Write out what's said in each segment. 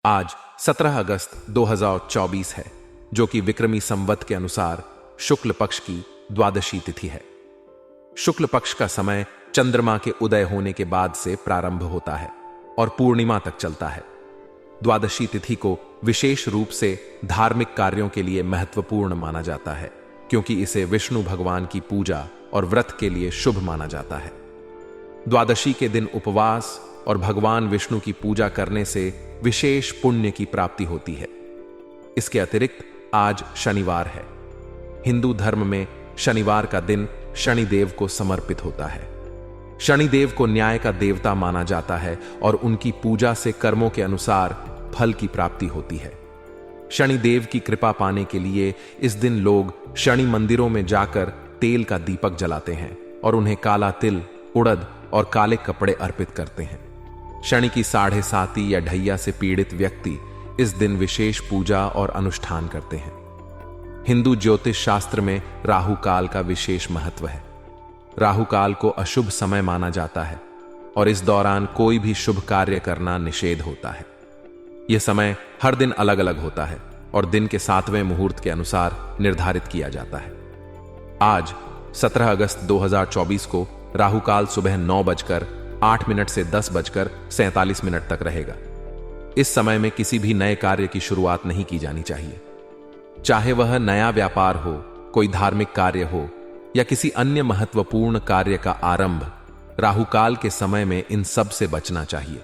आज 17 अगस्त 2024 है, जो कि विक्रमी संवत के अनुसार शुक्ल पक्ष की द्वादशी तिथि है। शुक्ल पक्ष का समय चंद्रमा के उदय होने के बाद से प्रारंभ होता है और पूर्णिमा तक चलता है। द्वादशी तिथि को विशेष रूप से धार्मिक कार्यों के लिए महत्वपूर्ण माना जाता है, क्योंकि इसे विष्णु भगवान की पूजा और व्रत के लिए शुभ माना जाता है। द्वादशी के दिन उपवास और भगवान विष्णु की पूजा करने से विशेष पुण्य की प्राप्ति होती है। इसके अतिरिक्त आज शनिवार है। हिंदू धर्म में शनिवार का दिन शनिदेव को समर्पित होता है। शनिदेव को न्याय का देवता माना जाता है और उनकी पूजा से कर्मों के अनुसार फल की प्राप्ति होती है। शनिदेव की कृपा पाने के लिए इस दिन लोग शनि मंदिरों में जाकर तेल का दीपक जलाते हैं और उन्हें काला तिल, उड़द और काले कपड़े अर्पित करते हैं। शनि की 7.5 या ढैया से पीड़ित व्यक्ति इस दिन विशेष पूजा और अनुष्ठान करते हैं। हिंदू ज्योतिष शास्त्र में राहु काल का विशेष महत्व है। राहु काल को अशुभ समय माना जाता है और इस दौरान कोई भी शुभ कार्य करना निषेध होता है। यह समय हर दिन अलग अलग होता है और दिन के 7वें मुहूर्त के अनुसार निर्धारित किया जाता है। आज 17 अगस्त 2024 को राहु काल सुबह 9:08 से 10:47 तक रहेगा। इस समय में किसी भी नए कार्य की शुरुआत नहीं की जानी चाहिए, चाहे वह नया व्यापार हो, कोई धार्मिक कार्य हो या किसी अन्य महत्वपूर्ण कार्य का आरंभ। राहु काल के समय में इन सब से बचना चाहिए।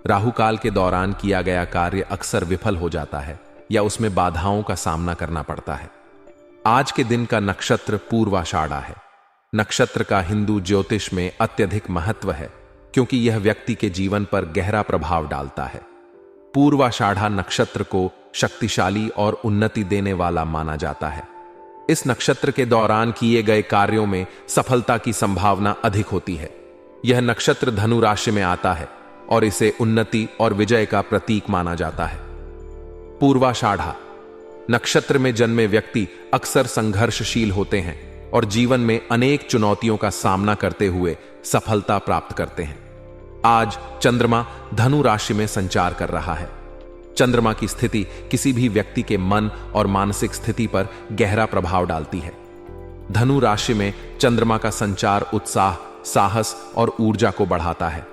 राहु काल के दौरान किया गया कार्य अक्सर विफल हो जाता है या उसमें बाधाओं का सामना करना पड़ता है। आज के दिन का नक्षत्र पूर्वाषाढ़ा है। नक्षत्र का हिंदू ज्योतिष में अत्यधिक महत्व है, क्योंकि यह व्यक्ति के जीवन पर गहरा प्रभाव डालता है। पूर्वाषाढ़ा नक्षत्र को शक्तिशाली और उन्नति देने वाला माना जाता है। इस नक्षत्र के दौरान किए गए कार्यों में सफलता की संभावना अधिक होती है। यह नक्षत्र धनु राशि में आता है और इसे उन्नति और विजय का प्रतीक माना जाता है। पूर्वाषाढ़ा नक्षत्र में जन्मे व्यक्ति अक्सर संघर्षशील होते हैं और जीवन में अनेक चुनौतियों का सामना करते हुए सफलता प्राप्त करते हैं। आज चंद्रमा धनु राशि में संचार कर रहा है। चंद्रमा की स्थिति किसी भी व्यक्ति के मन और मानसिक स्थिति पर गहरा प्रभाव डालती है। धनु राशि में चंद्रमा का संचार उत्साह, साहस और ऊर्जा को बढ़ाता है।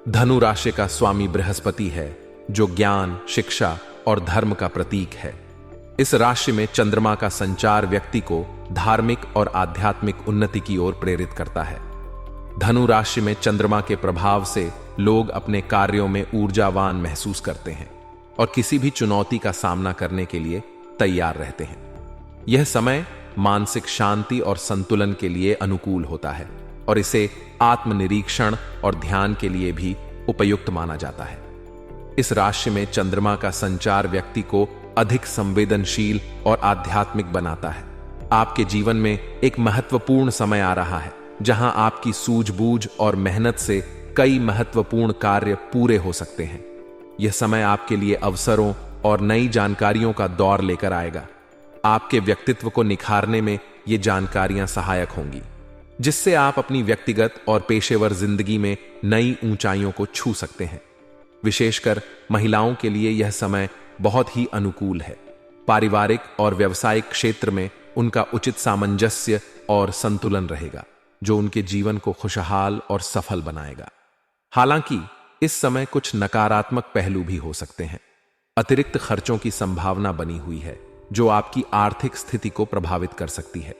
धनु राशि का स्वामी बृहस्पति है, जो ज्ञान, शिक्षा और धर्म का प्रतीक है। इस राशि में चंद्रमा का संचार व्यक्ति को धार्मिक और आध्यात्मिक उन्नति की ओर प्रेरित करता है। धनु राशि में चंद्रमा के प्रभाव से लोग अपने कार्यों में ऊर्जावान महसूस करते हैं और किसी भी चुनौती का सामना करने के लिए तैयार रहते हैं। यह समय मानसिक शांति और संतुलन के लिए अनुकूल होता है और इसे आत्मनिरीक्षण और ध्यान के लिए भी उपयुक्त माना जाता है। इस राशि में चंद्रमा का संचार व्यक्ति को अधिक संवेदनशील और आध्यात्मिक बनाता है। आपके जीवन में एक महत्वपूर्ण समय आ रहा है, जहां आपकी सूझबूझ और मेहनत से कई महत्वपूर्ण कार्य पूरे हो सकते हैं। यह समय आपके लिए अवसरों और नई जानकारियों का दौर लेकर आएगा। आपके व्यक्तित्व को निखारने में ये जानकारियां सहायक होंगी, जिससे आप अपनी व्यक्तिगत और पेशेवर जिंदगी में नई ऊंचाइयों को छू सकते हैं। विशेषकर महिलाओं के लिए यह समय बहुत ही अनुकूल है। पारिवारिक और व्यावसायिक क्षेत्र में उनका उचित सामंजस्य और संतुलन रहेगा, जो उनके जीवन को खुशहाल और सफल बनाएगा। हालांकि इस समय कुछ नकारात्मक पहलू भी हो सकते हैं। अतिरिक्त खर्चों की संभावना बनी हुई है, जो आपकी आर्थिक स्थिति को प्रभावित कर सकती है।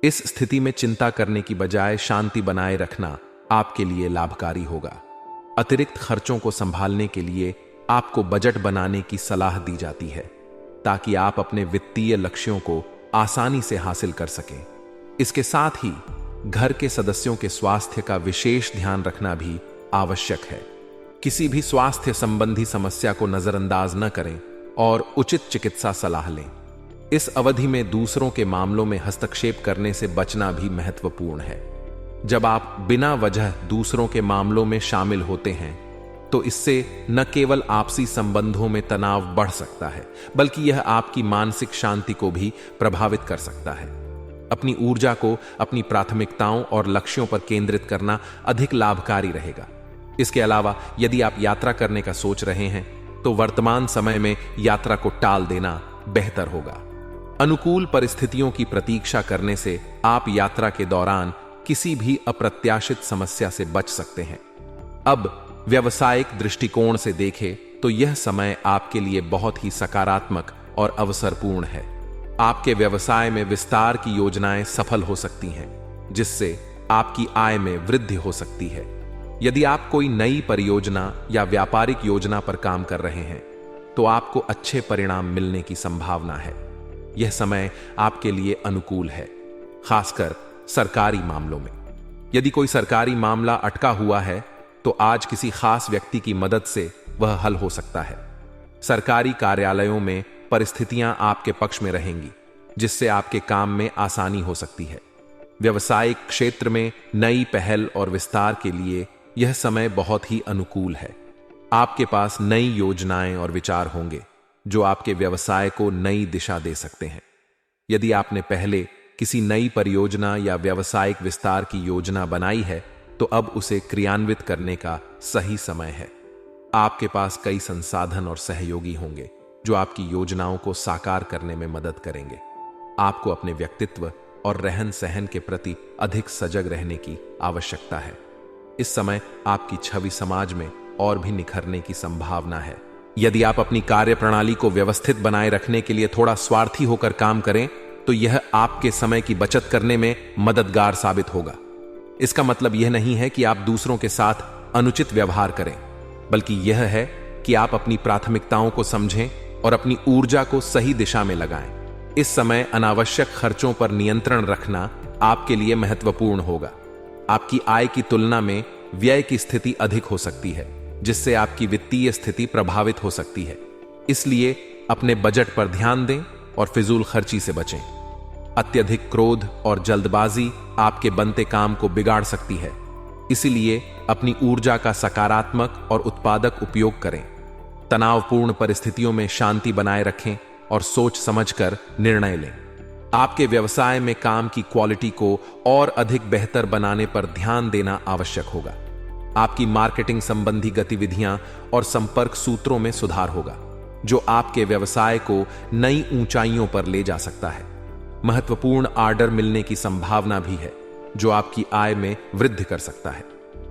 इस स्थिति में चिंता करने की बजाय शांति बनाए रखना आपके लिए लाभकारी होगा। अतिरिक्त खर्चों को संभालने के लिए आपको बजट बनाने की सलाह दी जाती है, ताकि आप अपने वित्तीय लक्ष्यों को आसानी से हासिल कर सकें। इसके साथ ही घर के सदस्यों के स्वास्थ्य का विशेष ध्यान रखना भी आवश्यक है। किसी भी स्वास्थ्य संबंधी समस्या को नजरअंदाज न करें और उचित चिकित्सा सलाह लें। इस अवधि में दूसरों के मामलों में हस्तक्षेप करने से बचना भी महत्वपूर्ण है। जब आप बिना वजह दूसरों के मामलों में शामिल होते हैं, तो इससे न केवल आपसी संबंधों में तनाव बढ़ सकता है, बल्कि यह आपकी मानसिक शांति को भी प्रभावित कर सकता है। अपनी ऊर्जा को अपनी प्राथमिकताओं और लक्ष्यों पर केंद्रित करना अधिक लाभकारी रहेगा। इसके अलावा यदि आप यात्रा करने का सोच रहे हैं, तो वर्तमान समय में यात्रा को टाल देना बेहतर होगा। अनुकूल परिस्थितियों की प्रतीक्षा करने से आप यात्रा के दौरान किसी भी अप्रत्याशित समस्या से बच सकते हैं। अब व्यावसायिक दृष्टिकोण से देखें तो यह समय आपके लिए बहुत ही सकारात्मक और अवसरपूर्ण है। आपके व्यवसाय में विस्तार की योजनाएं सफल हो सकती हैं, जिससे आपकी आय में वृद्धि हो सकती है। यदि आप कोई नई परियोजना या व्यापारिक योजना पर काम कर रहे हैं तो आपको अच्छे परिणाम मिलने की संभावना है। यह समय आपके लिए अनुकूल है, खासकर सरकारी मामलों में। यदि कोई सरकारी मामला अटका हुआ है तो आज किसी खास व्यक्ति की मदद से वह हल हो सकता है। सरकारी कार्यालयों में परिस्थितियां आपके पक्ष में रहेंगी, जिससे आपके काम में आसानी हो सकती है। व्यवसायिक क्षेत्र में नई पहल और विस्तार के लिए यह समय बहुत ही अनुकूल है। आपके पास नई योजनाएं और विचार होंगे जो आपके व्यवसाय को नई दिशा दे सकते हैं। यदि आपने पहले किसी नई परियोजना या व्यावसायिक विस्तार की योजना बनाई है तो अब उसे क्रियान्वित करने का सही समय है। आपके पास कई संसाधन और सहयोगी होंगे जो आपकी योजनाओं को साकार करने में मदद करेंगे। आपको अपने व्यक्तित्व और रहन सहन के प्रति अधिक सजग रहने की आवश्यकता है। इस समय आपकी छवि समाज में और भी निखरने की संभावना है। यदि आप अपनी कार्य प्रणाली को व्यवस्थित बनाए रखने के लिए थोड़ा स्वार्थी होकर काम करें तो यह आपके समय की बचत करने में मददगार साबित होगा। इसका मतलब यह नहीं है कि आप दूसरों के साथ अनुचित व्यवहार करें, बल्कि यह है कि आप अपनी प्राथमिकताओं को समझें और अपनी ऊर्जा को सही दिशा में लगाएं। इस समय अनावश्यक खर्चों पर नियंत्रण रखना आपके लिए महत्वपूर्ण होगा। आपकी आय की तुलना में व्यय की स्थिति अधिक हो सकती है, जिससे आपकी वित्तीय स्थिति प्रभावित हो सकती है। इसलिए अपने बजट पर ध्यान दें और फिजूल खर्ची से बचें। अत्यधिक क्रोध और जल्दबाजी आपके बनते काम को बिगाड़ सकती है। इसीलिए अपनी ऊर्जा का सकारात्मक और उत्पादक उपयोग करें। तनावपूर्ण परिस्थितियों में शांति बनाए रखें और सोच समझकर निर्णय लें। आपके व्यवसाय में काम की क्वालिटी को और अधिक बेहतर बनाने पर ध्यान देना आवश्यक होगा। आपकी मार्केटिंग संबंधी गतिविधियां और संपर्क सूत्रों में सुधार होगा, जो आपके व्यवसाय को नई ऊंचाइयों पर ले जा सकता है। महत्वपूर्ण ऑर्डर मिलने की संभावना भी है, जो आपकी आय में वृद्धि कर सकता है।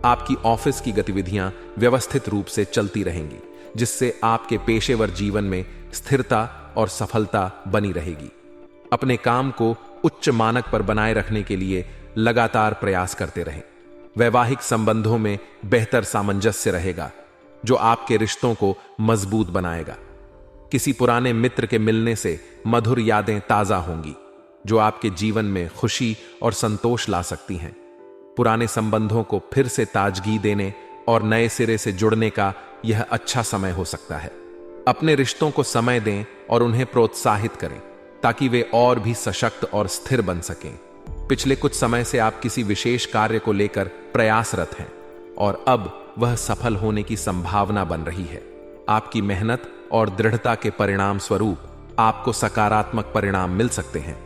आपकी ऑफिस की गतिविधियां व्यवस्थित रूप से चलती रहेंगी, जिससे आपके पेशेवर जीवन में स्थिरता और सफलता बनी रहेगी। अपने काम को उच्च मानक पर बनाए रखने के लिए लगातार प्रयास करते रहें। वैवाहिक संबंधों में बेहतर सामंजस्य रहेगा, जो आपके रिश्तों को मजबूत बनाएगा। किसी पुराने मित्र के मिलने से मधुर यादें ताजा होंगी, जो आपके जीवन में खुशी और संतोष ला सकती हैं। पुराने संबंधों को फिर से ताजगी देने और नए सिरे से जुड़ने का यह अच्छा समय हो सकता है। अपने रिश्तों को समय दें और उन्हें प्रोत्साहित करें, ताकि वे और भी सशक्त और स्थिर बन सकें। पिछले कुछ समय से आप किसी विशेष कार्य को लेकर प्रयासरत हैं और अब वह सफल होने की संभावना बन रही है। आपकी मेहनत और दृढ़ता के परिणाम स्वरूप आपको सकारात्मक परिणाम मिल सकते हैं।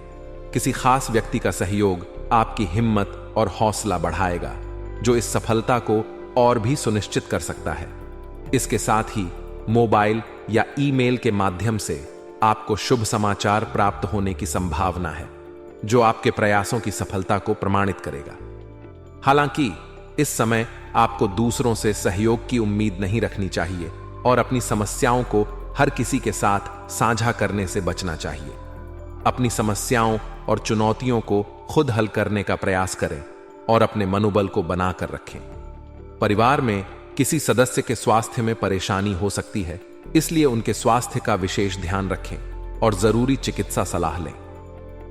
किसी खास व्यक्ति का सहयोग आपकी हिम्मत और हौसला बढ़ाएगा, जो इस सफलता को और भी सुनिश्चित कर सकता है। इसके साथ ही मोबाइल या ईमेल के माध्यम से आपको शुभ समाचार प्राप्त होने की संभावना है, जो आपके प्रयासों की सफलता को प्रमाणित करेगा। हालांकि इस समय आपको दूसरों से सहयोग की उम्मीद नहीं रखनी चाहिए और अपनी समस्याओं को हर किसी के साथ साझा करने से बचना चाहिए। अपनी समस्याओं और चुनौतियों को खुद हल करने का प्रयास करें और अपने मनोबल को बनाकर रखें। परिवार में किसी सदस्य के स्वास्थ्य में परेशानी हो सकती है, इसलिए उनके स्वास्थ्य का विशेष ध्यान रखें और जरूरी चिकित्सा सलाह लें।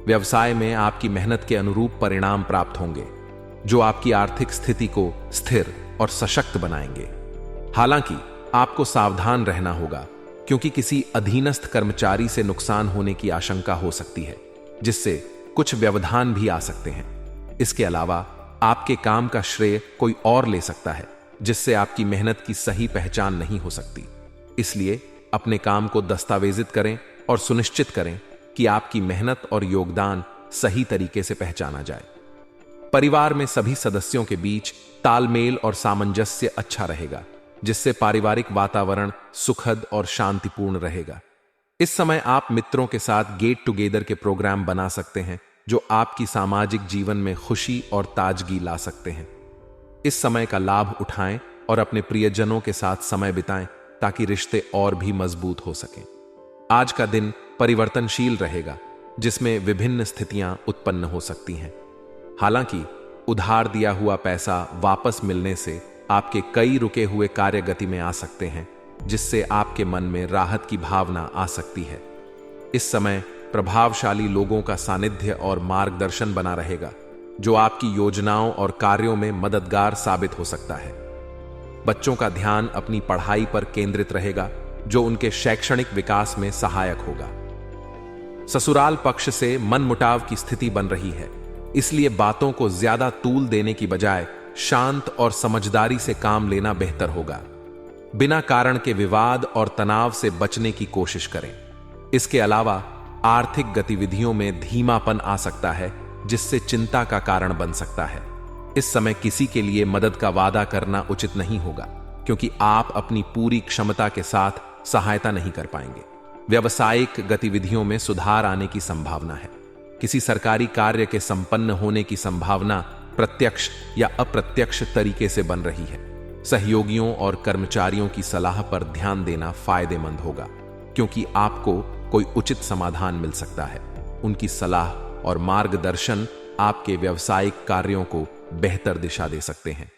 व्यवसाय में आपकी मेहनत के अनुरूप परिणाम प्राप्त होंगे, जो आपकी आर्थिक स्थिति को स्थिर और सशक्त बनाएंगे। हालांकि आपको सावधान रहना होगा, क्योंकि किसी अधीनस्थ कर्मचारी से नुकसान होने की आशंका हो सकती है, जिससे कुछ व्यवधान भी आ सकते हैं। इसके अलावा आपके काम का श्रेय कोई और ले सकता है, जिससे आपकी मेहनत की सही पहचान नहीं हो सकती। इसलिए अपने काम को दस्तावेजित करें और सुनिश्चित करें कि आपकी मेहनत और योगदान सही तरीके से पहचाना जाए। परिवार में सभी सदस्यों के बीच तालमेल और सामंजस्य अच्छा रहेगा, जिससे पारिवारिक वातावरण सुखद और शांतिपूर्ण रहेगा। इस समय आप मित्रों के साथ गेट टुगेदर के प्रोग्राम बना सकते हैं जो आपकी सामाजिक जीवन में खुशी और ताजगी ला सकते हैं। इस समय का लाभ उठाएं और अपने प्रियजनों के साथ समय बिताएं ताकि रिश्ते और भी मजबूत हो सकें। आज का दिन परिवर्तनशील रहेगा जिसमें विभिन्न स्थितियां उत्पन्न हो सकती हैं। हालांकि उधार दिया हुआ पैसा वापस मिलने से आपके कई रुके हुए कार्य गति में आ सकते हैं, जिससे आपके मन में राहत की भावना आ सकती है। इस समय प्रभावशाली लोगों का सानिध्य और मार्गदर्शन बना रहेगा जो आपकी योजनाओं और कार्यों में मददगार साबित हो सकता है। बच्चों का ध्यान अपनी पढ़ाई पर केंद्रित रहेगा जो उनके शैक्षणिक विकास में सहायक होगा। ससुराल पक्ष से मनमुटाव की स्थिति बन रही है, इसलिए बातों को ज्यादा तूल देने की बजाय शांत और समझदारी से काम लेना बेहतर होगा। बिना कारण के विवाद और तनाव से बचने की कोशिश करें। इसके अलावा आर्थिक गतिविधियों में धीमापन आ सकता है जिससे चिंता का कारण बन सकता है। इस समय किसी के लिए मदद का वादा करना उचित नहीं होगा क्योंकि आप अपनी पूरी क्षमता के साथ सहायता नहीं कर पाएंगे। व्यावसायिक गतिविधियों में सुधार आने की संभावना है। किसी सरकारी कार्य के संपन्न होने की संभावना प्रत्यक्ष या अप्रत्यक्ष तरीके से बन रही है। सहयोगियों और कर्मचारियों की सलाह पर ध्यान देना फायदेमंद होगा क्योंकि आपको कोई उचित समाधान मिल सकता है। उनकी सलाह और मार्गदर्शन आपके व्यावसायिक कार्यों को बेहतर दिशा दे सकते हैं।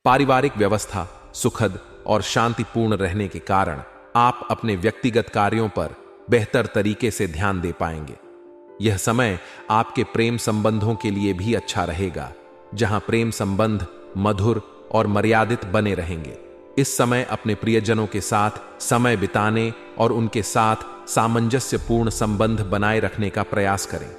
पारिवारिक व्यवस्था सुखद और शांतिपूर्ण रहने के कारण आप अपने व्यक्तिगत कार्यों पर बेहतर तरीके से ध्यान दे पाएंगे। यह समय आपके प्रेम संबंधों के लिए भी अच्छा रहेगा, जहां प्रेम संबंध मधुर और मर्यादित बने रहेंगे। इस समय अपने प्रियजनों के साथ समय बिताने और उनके साथ सामंजस्यपूर्ण संबंध बनाए रखने का प्रयास करें।